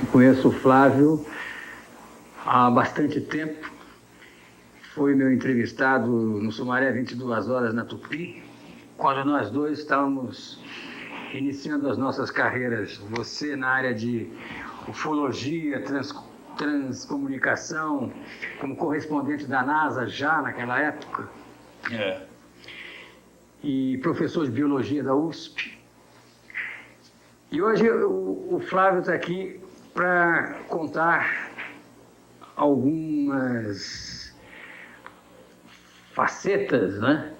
Conheço o Flávio há bastante tempo. Foi meu entrevistado no Sumaré 22 Horas na Tupi, quando nós dois estávamos iniciando as nossas carreiras. Você na área de ufologia, transcomunicação, como correspondente da NASA já naquela época. E professor de biologia da USP. E hoje o Flávio está aqui para contar algumas facetas, né,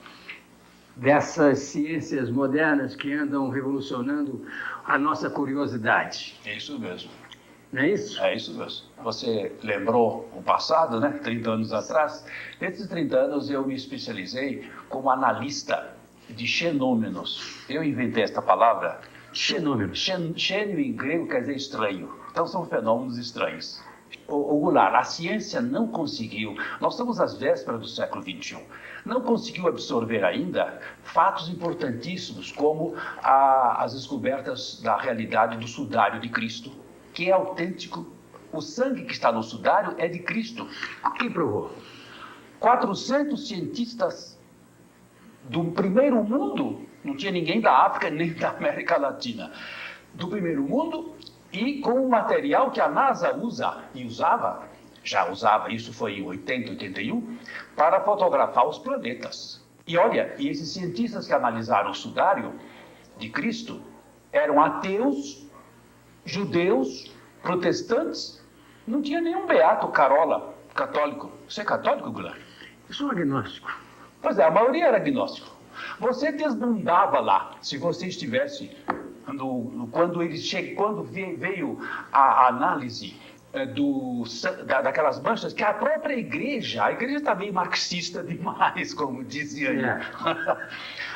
dessas ciências modernas que andam revolucionando a nossa curiosidade. É isso mesmo. Não é isso? É isso mesmo. Você lembrou o passado, né? 30 anos atrás. Nesses 30 anos eu me especializei como analista de xenômenos. Eu inventei esta palavra. Xenômeno. Xênio em grego quer dizer estranho. Então são fenômenos estranhos. O Goulart, a ciência não conseguiu, nós estamos às vésperas do século XXI, não conseguiu absorver ainda fatos importantíssimos como as descobertas da realidade do sudário de Cristo, que é autêntico. O sangue que está no sudário é de Cristo. Quem provou? 400 cientistas do primeiro mundo, não tinha ninguém da África nem da América Latina, do primeiro mundo, e com o material que a NASA usa e já usava, isso foi em 80, 81, para fotografar os planetas. E olha, e esses cientistas que analisaram o sudário de Cristo eram ateus, judeus, protestantes, não tinha nenhum beato Carola católico. Você é católico, Goulart? Eu sou agnóstico. Pois é, a maioria era agnóstico. Você desbundava lá, se você estivesse, quando veio a análise daquelas manchas, que a própria igreja, a igreja está meio marxista demais, como dizia aí.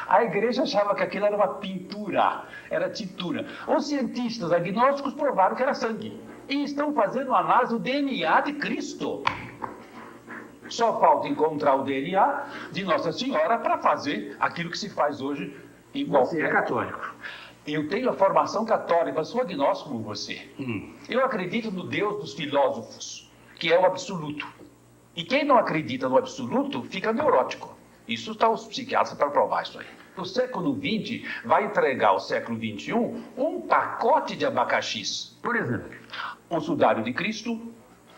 A igreja achava que aquilo era uma pintura, era tintura. Os cientistas agnósticos provaram que era sangue. E estão fazendo análise do DNA de Cristo. Só falta encontrar o DNA de Nossa Senhora para fazer aquilo que se faz hoje em qualquer... Você é católico. Eu tenho a formação católica, mas sou agnóstico como você. Eu acredito no Deus dos filósofos, que é o absoluto. E quem não acredita no absoluto fica neurótico. Isso está os psiquiatras para provar isso aí. O século XX vai entregar ao século XXI um pacote de abacaxis. Por exemplo, o sudário de Cristo,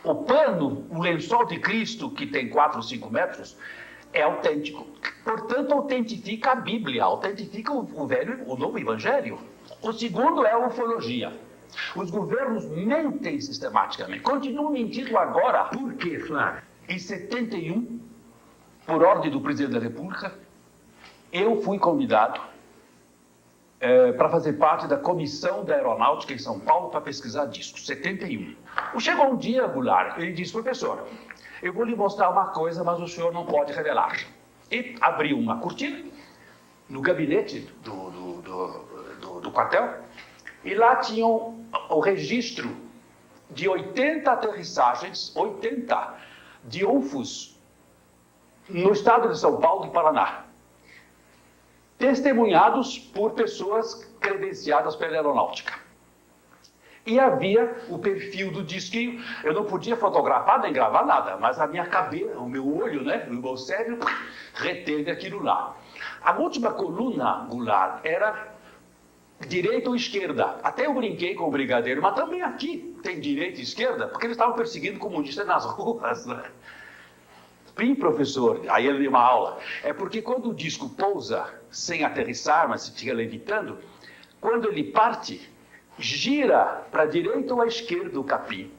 o pano, o lençol de Cristo, que tem 4 ou 5 metros, é autêntico. Portanto, autentifica a Bíblia, autentifica o novo Evangelho. O segundo é a ufologia. Os governos mentem sistematicamente, continuam mentindo agora. Por quê, Flávio? Em 71, por ordem do presidente da República, eu fui convidado para fazer parte da comissão da aeronáutica em São Paulo para pesquisar discos, 71. Chegou um dia, Goulart, ele disse: professor, eu vou lhe mostrar uma coisa, mas o senhor não pode revelar. E abriu uma cortina no gabinete do quartel, e lá tinham o registro de 80 aterrissagens, 80 de UFOs no estado de São Paulo e Paraná, testemunhados por pessoas credenciadas pela aeronáutica. E havia o perfil do disquinho. Eu não podia fotografar nem gravar nada, mas a minha cabeça, o meu olho, né, o meu cérebro, reteve aquilo lá. A última coluna, Goulart, era direita ou esquerda. Até eu brinquei com o brigadeiro, mas também aqui tem direita e esquerda, porque eles estavam perseguindo comunistas nas ruas, né? Sim, professor, aí ele deu uma aula. É porque quando o disco pousa sem aterrissar, mas fica levitando, quando ele parte, gira para a direita ou à esquerda o capim.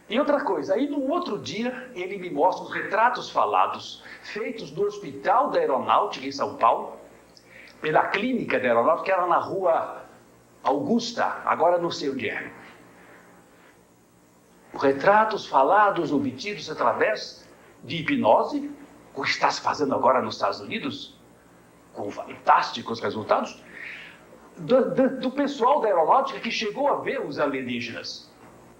E outra coisa, aí no outro dia ele me mostra os retratos falados, feitos no Hospital da Aeronáutica em São Paulo, pela clínica da Aeronáutica, que era na rua Augusta, agora não sei onde é. Os retratos falados, obtidos através de hipnose, o que está se fazendo agora nos Estados Unidos, com fantásticos resultados, do pessoal da aeronáutica que chegou a ver os alienígenas.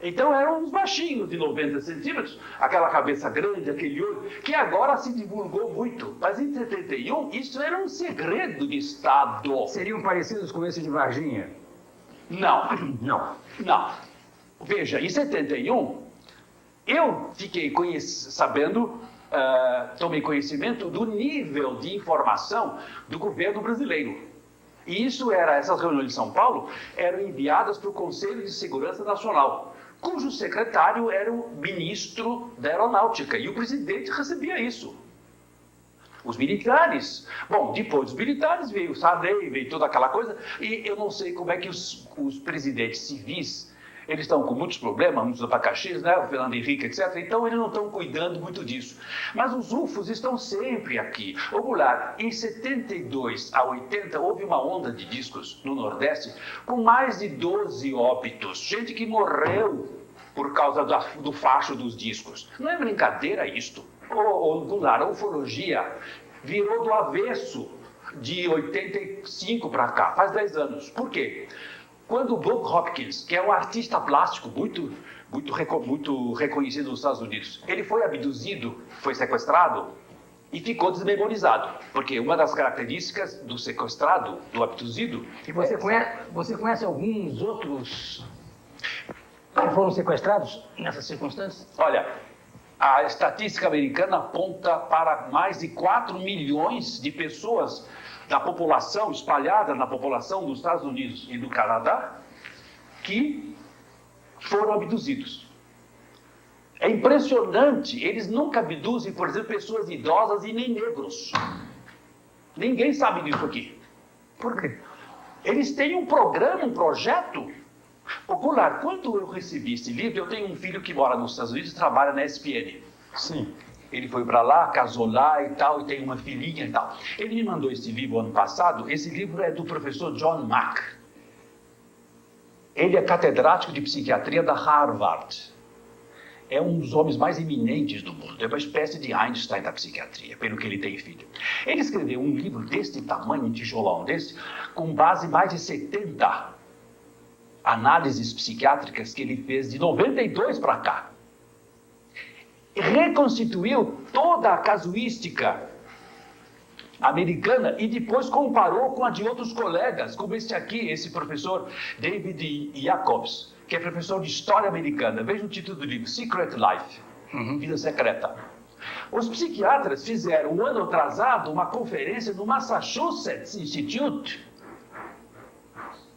Então eram uns baixinhos de 90 centímetros, aquela cabeça grande, aquele olho, que agora se divulgou muito. Mas em 71, isso era um segredo de Estado. Seriam parecidos com esse de Varginha? Não. Não. Não. Veja, em 71, eu fiquei sabendo, tomei conhecimento do nível de informação do governo brasileiro. E essas reuniões de São Paulo eram enviadas para o Conselho de Segurança Nacional, cujo secretário era o ministro da Aeronáutica, e o presidente recebia isso. Os militares. Bom, depois dos militares veio o Sarney, veio toda aquela coisa, e eu não sei como é que os presidentes civis, eles estão com muitos problemas, muitos abacaxis, né? O Fernando Henrique, etc. Então, eles não estão cuidando muito disso. Mas os UFOs estão sempre aqui. Ô, Goulart, em 72 a 80, houve uma onda de discos no Nordeste com mais de 12 óbitos. Gente que morreu por causa do facho dos discos. Não é brincadeira isto. Ô, Goulart, a ufologia virou do avesso de 85 para cá, faz 10 anos. Por quê? Quando o Bob Hopkins, que é um artista plástico muito reconhecido nos Estados Unidos, ele foi abduzido, foi sequestrado e ficou desmemorizado. Porque uma das características do sequestrado, do abduzido... E você conhece alguns outros que foram sequestrados nessas circunstâncias? Olha, a estatística americana aponta para mais de 4 milhões de pessoas da população, espalhada na população dos Estados Unidos e do Canadá, que foram abduzidos. É impressionante, eles nunca abduzem, por exemplo, pessoas idosas e nem negros. Ninguém sabe disso aqui. Por quê? Eles têm um programa, um projeto. Ô, Goulart, quando eu recebi esse livro, eu tenho um filho que mora nos Estados Unidos e trabalha na ESPN. Sim. Ele foi para lá, casou lá e tal, e tem uma filhinha e tal. Ele me mandou esse livro ano passado. Esse livro é do professor John Mack. Ele é catedrático de psiquiatria da Harvard. É um dos homens mais eminentes do mundo. É uma espécie de Einstein da psiquiatria, pelo que ele tem filho. Ele escreveu um livro desse tamanho, um tijolão desse, com base em mais de 70 análises psiquiátricas que ele fez de 92 para cá. Reconstituiu toda a casuística americana e depois comparou com a de outros colegas, como esse professor David Jacobs, que é professor de História Americana. Veja o título do livro, Secret Life, Vida Secreta. Os psiquiatras fizeram, um ano atrasado, uma conferência no Massachusetts Institute,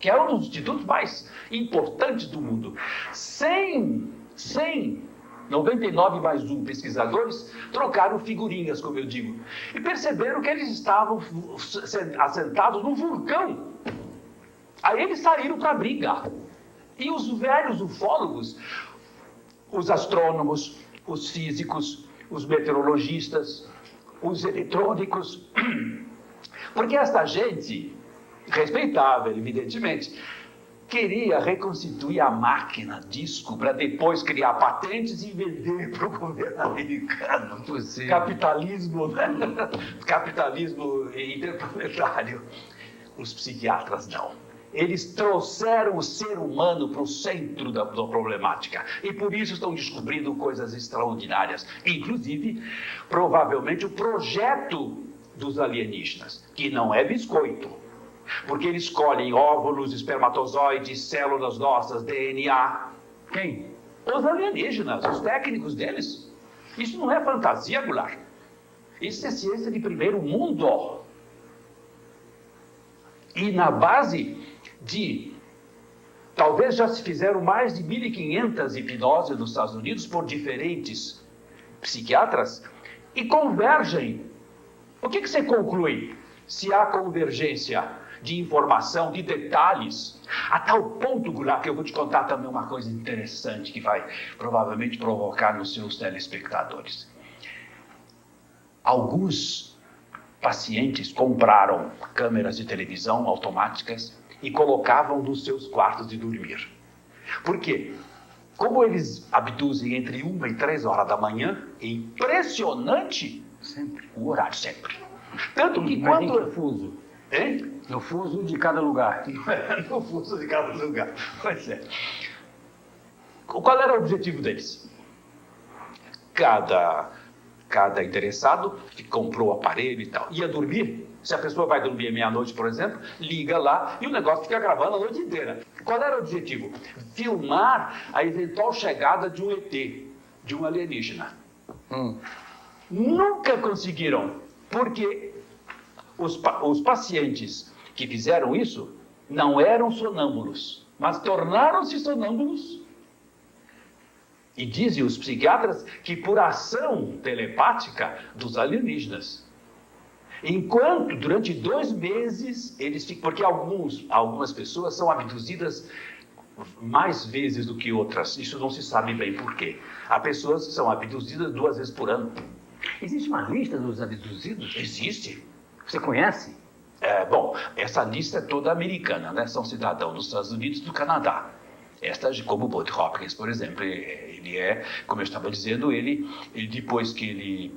que é um dos institutos mais importantes do mundo. 99 mais 1 pesquisadores trocaram figurinhas, como eu digo, e perceberam que eles estavam assentados num vulcão. Aí eles saíram para brigar. E os velhos ufólogos, os astrônomos, os físicos, os meteorologistas, os eletrônicos, porque esta gente, respeitável, evidentemente, queria reconstituir a máquina disco para depois criar patentes e vender para o governo americano. Capitalismo, né? Capitalismo interplanetário. Os psiquiatras não. Eles trouxeram o ser humano para o centro da problemática. E por isso estão descobrindo coisas extraordinárias. Inclusive, provavelmente, o projeto dos alienígenas, que não é biscoito. Porque eles escolhem óvulos, espermatozoides, células nossas, DNA. Quem? Os alienígenas, os técnicos deles. Isso não é fantasia, Goulart. Isso é ciência de primeiro mundo. E na base de... Talvez já se fizeram mais de 1.500 hipnoses nos Estados Unidos por diferentes psiquiatras e convergem. O que você conclui? Se há convergência de informação, de detalhes, a tal ponto, Goulart, que eu vou te contar também uma coisa interessante que vai provavelmente provocar nos seus telespectadores. Alguns pacientes compraram câmeras de televisão automáticas e colocavam nos seus quartos de dormir. Por quê? Como eles abduzem entre 1 e 3 horas da manhã, é impressionante sempre o horário, sempre. Tanto que quando... no fuso. Hein? No fuso de cada lugar. No fuso de cada lugar. Pois é. Qual era o objetivo deles? Cada cada interessado que comprou o aparelho e tal. Ia dormir, se a pessoa vai dormir meia-noite, por exemplo, liga lá e o negócio fica gravando a noite inteira. Qual era o objetivo? Filmar a eventual chegada de um ET, de um alienígena. Nunca conseguiram, porque os pacientes que fizeram isso não eram sonâmbulos, mas tornaram-se sonâmbulos. E dizem os psiquiatras que por ação telepática dos alienígenas. Enquanto, durante 2 meses, eles ficam... Porque algumas pessoas são abduzidas mais vezes do que outras. Isso não se sabe bem por quê. Há pessoas que são abduzidas 2 vezes por ano. Existe uma lista dos abduzidos? Existe. Você conhece? Bom, essa lista é toda americana, né? São cidadãos dos Estados Unidos e do Canadá. Esta, como o Boyd Hopkins, por exemplo, ele é, como eu estava dizendo, ele depois que ele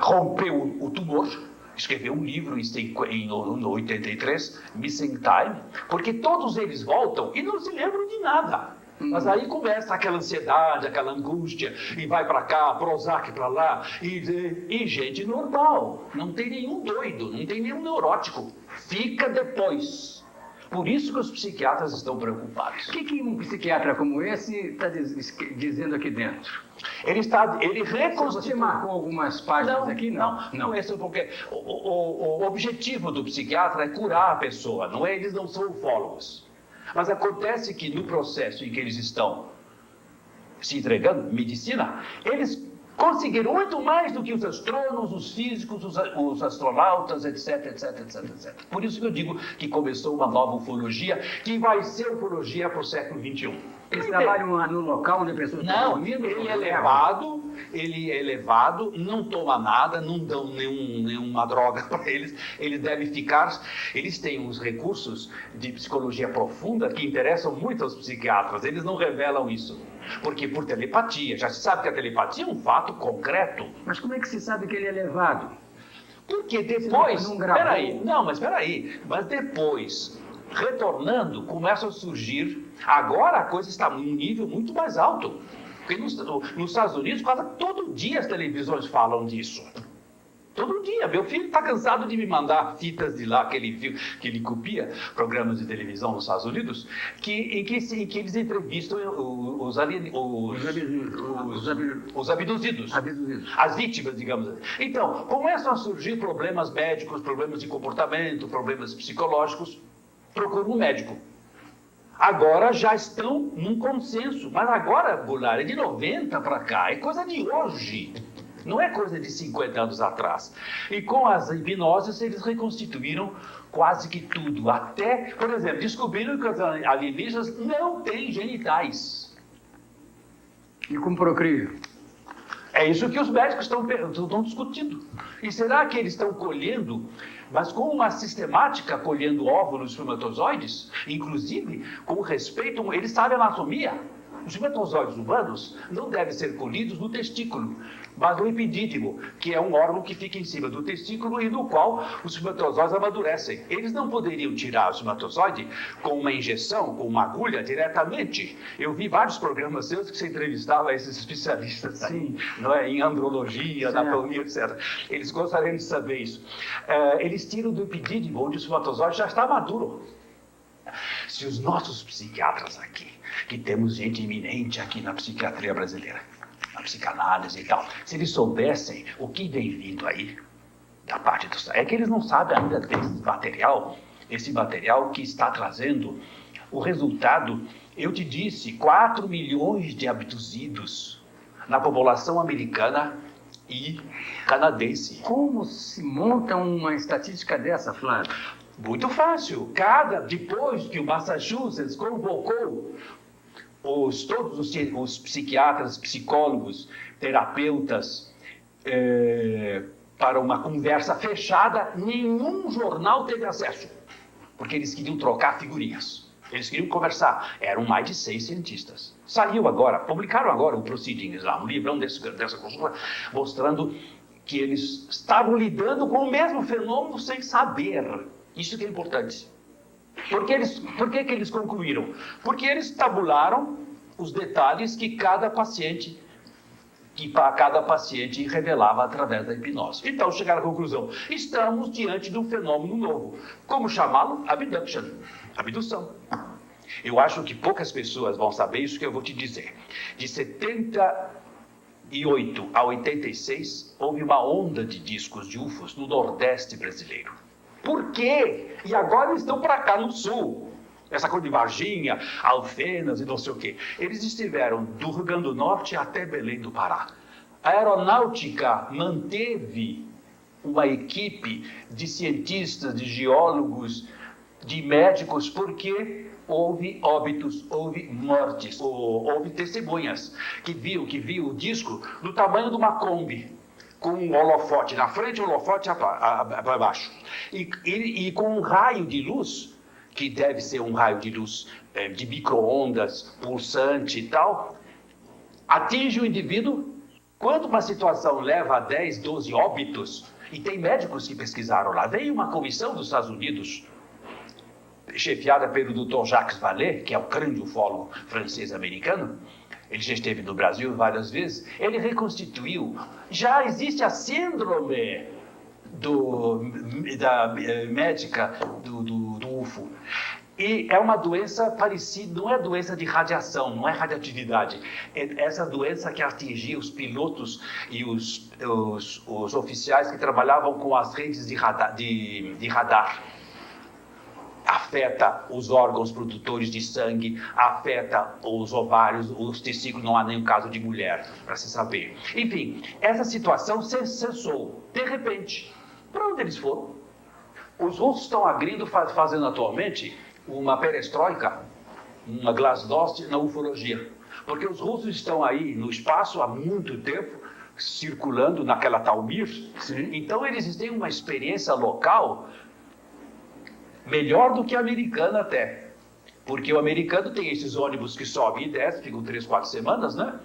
rompeu o tumor, escreveu um livro em 83, Missing Time, porque todos eles voltam e não se lembram de nada. Mas aí começa aquela ansiedade, aquela angústia, e vai para cá, Prozac para lá, e gente normal, não tem nenhum doido, não tem nenhum neurótico, fica depois. Por isso que os psiquiatras estão preocupados. O que um psiquiatra como esse está dizendo aqui dentro? Ele reconstituiu... Você marcou algumas páginas aqui? Não, esse é porque o objetivo do psiquiatra é curar a pessoa, não é? Eles não são ufólogos. Mas acontece que no processo em que eles estão se entregando, medicina, eles conseguiram muito mais do que os astrônomos, os físicos, os astronautas, etc, etc, etc, etc. Por isso que eu digo que começou uma nova ufologia, que vai ser ufologia para o século XXI. Eles trabalham no local onde a pessoa está dormindo? Ele é levado, não toma nada, não dão nenhuma droga para eles. Ele deve ficar... Eles têm uns recursos de psicologia profunda que interessam muito aos psiquiatras. Eles não revelam isso. Porque por telepatia, já se sabe que a telepatia é um fato concreto. Mas como é que se sabe que ele é levado? Porque depois... Espera aí. Mas depois, retornando, começam a surgir... Agora a coisa está num nível muito mais alto. Porque nos Estados Unidos, quase todo dia as televisões falam disso. Todo dia. Meu filho está cansado de me mandar fitas de lá que ele copia, programas de televisão nos Estados Unidos, em que eles entrevistam os abduzidos. As vítimas, digamos assim. Então, começam a surgir problemas médicos, problemas de comportamento, problemas psicológicos. Procuram um médico. Agora já estão num consenso. Mas agora, Goulart, é de 90 para cá. É coisa de hoje. Não é coisa de 50 anos atrás. E com as hipnoses, eles reconstituíram quase que tudo. Até, por exemplo, descobriram que os alienígenas não têm genitais. E como procriam? É isso que os médicos estão discutindo. E será que eles estão colhendo, mas com uma sistemática, colhendo óvulos espermatozoides? Inclusive, com respeito, eles sabem a anatomia. Os espermatozoides humanos não devem ser colhidos no testículo, mas no epidídimo, que é um órgão que fica em cima do testículo e no qual os espermatozoides amadurecem. Eles não poderiam tirar o espermatozoide com uma injeção, com uma agulha, diretamente. Eu vi vários programas seus que você entrevistava esses especialistas aí, não é? Em andrologia, anatomia, etc. Eles gostariam de saber isso. Eles tiram do epidídimo, onde o espermatozoide já está maduro. Se os nossos psiquiatras aqui, que temos gente eminente aqui na psiquiatria brasileira, na psicanálise e tal, se eles soubessem o que vem vindo aí, da parte do... É que eles não sabem ainda desse material, esse material que está trazendo o resultado, eu te disse, 4 milhões de abduzidos na população americana e canadense. Como se monta uma estatística dessa, Flávio? Muito fácil. Depois que o Massachusetts convocou todos os psiquiatras, psicólogos, terapeutas para uma conversa fechada, nenhum jornal teve acesso, porque eles queriam trocar figurinhas. Eles queriam conversar. Eram mais de 6 cientistas. Saiu agora, publicaram agora o Proceedings lá, um livrão dessa consulta, mostrando que eles estavam lidando com o mesmo fenômeno sem saber. Isso que é importante. Por que eles concluíram? Porque eles tabularam os detalhes que cada paciente que para cada paciente revelava através da hipnose. Então chegaram à conclusão, estamos diante de um fenômeno novo. Como chamá-lo? Abduction, abdução. Eu acho que poucas pessoas vão saber isso que eu vou te dizer. De 78 a 86, houve uma onda de discos de UFOs no Nordeste brasileiro. Por quê? E agora estão para cá no Sul. Essa coisa de Varginha, Alfenas e não sei o quê. Eles estiveram do Rio Grande do Norte até Belém do Pará. A aeronáutica manteve uma equipe de cientistas, de geólogos, de médicos, porque houve óbitos, houve mortes, houve testemunhas que viu o disco do tamanho de uma Kombi, com um holofote na frente e um holofote para baixo. E com um raio de luz, que deve ser um raio de luz de micro-ondas, pulsante e tal, atinge o indivíduo. Quando uma situação leva a 10, 12 óbitos, e tem médicos que pesquisaram lá, veio uma comissão dos Estados Unidos, chefiada pelo Dr. Jacques Vallée, que é o grande ufólogo francês-americano, ele já esteve no Brasil várias vezes, ele reconstituiu, já existe a síndrome médica do UFO. E é uma doença parecida, não é doença de radiação, não é radioatividade. É essa doença que atingia os pilotos e os oficiais que trabalhavam com as redes de radar. Afeta os órgãos produtores de sangue, afeta os ovários, os testículos, não há nenhum caso de mulher, para se saber. Enfim, essa situação cessou, de repente. Para onde eles foram? Os russos estão abrindo, fazendo atualmente uma perestroika, uma glasnost na ufologia. Porque os russos estão aí no espaço há muito tempo, circulando naquela tal Mir. Sim. Então eles têm uma experiência local melhor do que a americana até. Porque o americano tem esses ônibus que sobem e descem, ficam 3, 4 semanas, né?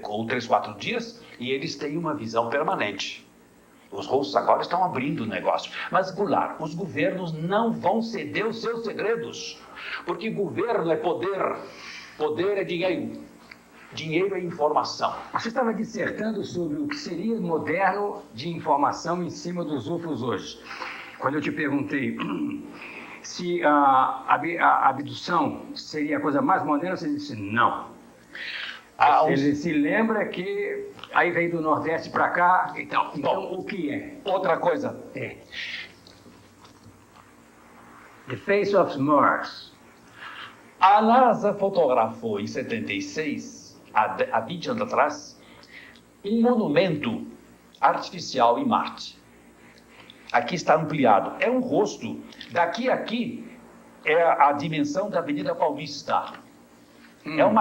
Ou 3, 4 dias, e eles têm uma visão permanente. Os russos agora estão abrindo o negócio. Mas, Goulart, os governos não vão ceder os seus segredos. Porque governo é poder. Poder é dinheiro. Dinheiro é informação. Você estava dissertando sobre o que seria moderno de informação em cima dos UFOs hoje. Quando eu te perguntei se a abdução seria a coisa mais moderna, você disse não. Ele se lembra que aí veio do Nordeste para cá e tal. Então, o que é? Outra coisa. The Face of Mars. A NASA fotografou em 76, há 20 anos atrás, um monumento artificial em Marte. Aqui está ampliado. É um rosto. Daqui a aqui é a dimensão da Avenida Paulista. É um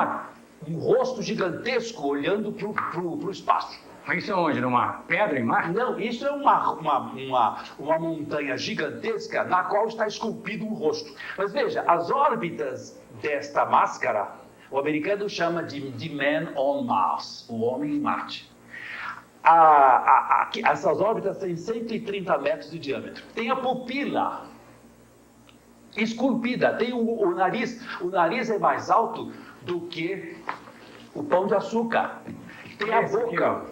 rosto gigantesco olhando para o espaço. Isso é onde? Numa pedra em Marte? Não, isso é uma montanha gigantesca na qual está esculpido um rosto. Mas veja, as órbitas desta máscara, o americano chama de Man on Mars, o homem em Marte. Essas órbitas têm 130 metros de diâmetro. Tem a pupila esculpida, tem o nariz. O nariz é mais alto do que o pão de açúcar. Tem a boca.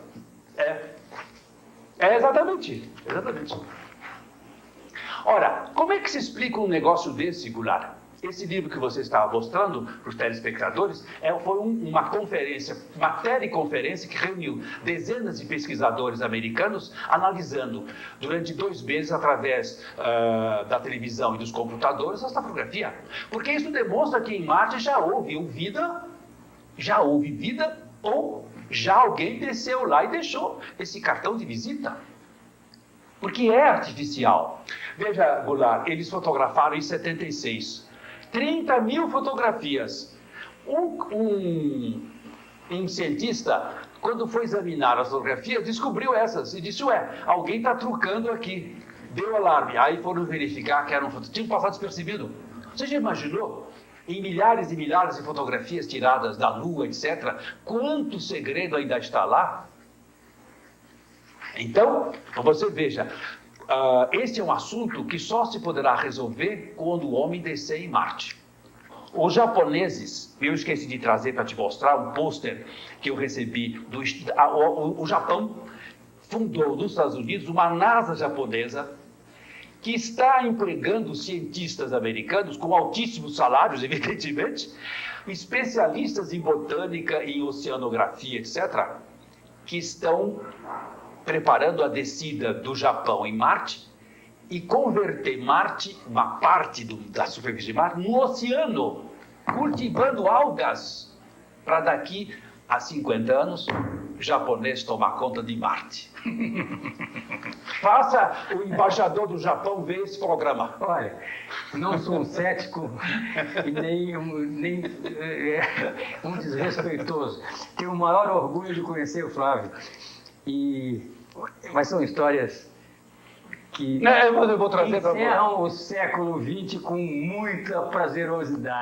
Exatamente. Ora, como é que se explica um negócio desse, Goulart? Esse livro que você estava mostrando para os telespectadores foi uma conferência, uma teleconferência que reuniu dezenas de pesquisadores americanos analisando durante 2 meses, através da televisão e dos computadores, essa fotografia. Porque isso demonstra que em Marte já houve vida ou já alguém desceu lá e deixou esse cartão de visita. Porque é artificial. Veja, Goulart, eles fotografaram em 76. 30 mil fotografias. Um cientista, quando foi examinar as fotografias, descobriu essas e disse, alguém está trucando aqui. Deu alarme. Aí foram verificar que eram fotografias. Tinham passado despercebido. Você já imaginou? Em milhares e milhares de fotografias tiradas da Lua, etc., quanto segredo ainda está lá? Então, você veja, este é um assunto que só se poderá resolver quando o homem descer em Marte. Os japoneses, eu esqueci de trazer para te mostrar um pôster que eu recebi. O Japão fundou nos Estados Unidos uma NASA japonesa que está empregando cientistas americanos com altíssimos salários, evidentemente, especialistas em botânica, em oceanografia, etc., que estão preparando a descida do Japão em Marte e converter Marte, uma parte da superfície de Marte, no oceano, cultivando algas, para daqui a 50 anos, o japonês tomar conta de Marte. Faça o embaixador do Japão ver esse programa. Olha, não sou um cético e nem um desrespeitoso. Tenho o maior orgulho de conhecer o Flávio. Mas são histórias que Eu vou trazer encerram o século XX com muita prazerosidade.